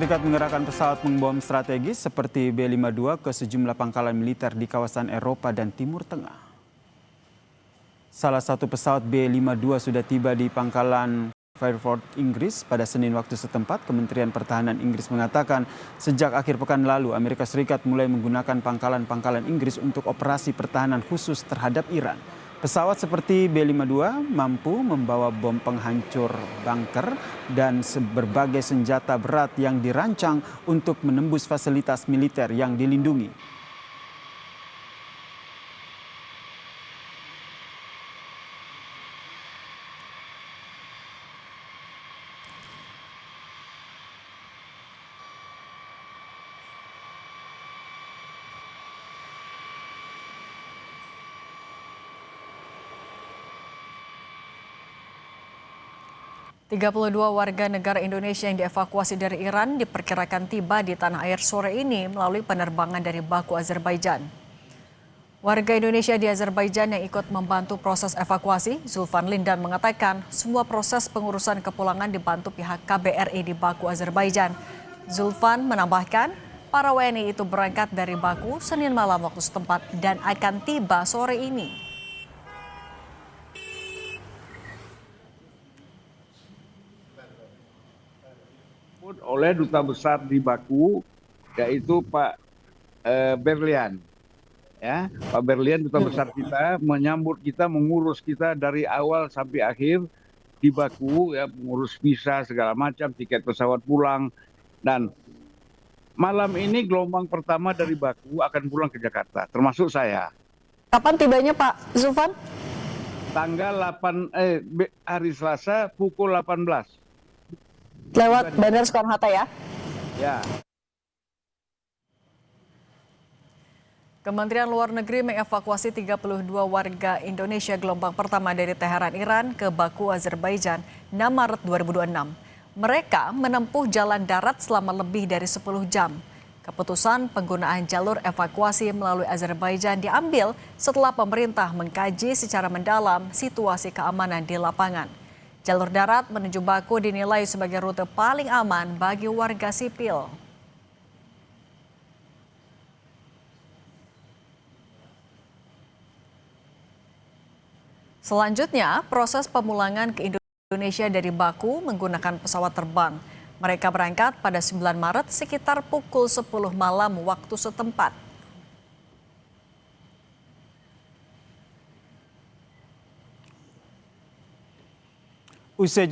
Serikat mengerahkan pesawat pembom strategis seperti B-52 ke sejumlah pangkalan militer di kawasan Eropa dan Timur Tengah. Salah satu pesawat B-52 sudah tiba di pangkalan Fairford, Inggris pada Senin waktu setempat. Kementerian Pertahanan Inggris mengatakan sejak akhir pekan lalu Amerika Serikat mulai menggunakan pangkalan-pangkalan Inggris untuk operasi pertahanan khusus terhadap Iran. Pesawat seperti B-52 mampu membawa bom penghancur bunker dan berbagai senjata berat yang dirancang untuk menembus fasilitas militer yang dilindungi. Tiga 32 warga negara Indonesia yang dievakuasi dari Iran diperkirakan tiba di tanah air sore ini melalui penerbangan dari Baku, Azerbaijan. Warga Indonesia di Azerbaijan yang ikut membantu proses evakuasi, Zulfan Lindan mengatakan semua proses pengurusan kepulangan dibantu pihak KBRI di Baku, Azerbaijan. Zulfan menambahkan, para WNI itu berangkat dari Baku Senin malam waktu setempat dan akan tiba sore ini. Oleh duta besar di Baku, yaitu Pak Berlian. Ya, Pak Berlian duta besar kita menyambut kita, mengurus kita dari awal sampai akhir di Baku, ya, mengurus visa segala macam, tiket pesawat pulang. Dan malam ini gelombang pertama dari Baku akan pulang ke Jakarta, termasuk saya. Kapan tibanya Pak Zulfan? Tanggal 8 hari Selasa pukul 18. Lewat Bandara Soekarno-Hatta ya? Ya. Kementerian Luar Negeri mengevakuasi 32 warga Indonesia gelombang pertama dari Teheran, Iran ke Baku, Azerbaijan 6 Maret 2026. Mereka menempuh jalan darat selama lebih dari 10 jam. Keputusan penggunaan jalur evakuasi melalui Azerbaijan diambil setelah pemerintah mengkaji secara mendalam situasi keamanan di lapangan. Jalur darat menuju Baku dinilai sebagai rute paling aman bagi warga sipil. Selanjutnya, proses pemulangan ke Indonesia dari Baku menggunakan pesawat terbang. Mereka berangkat pada 9 Maret sekitar pukul 10 malam waktu setempat. Usai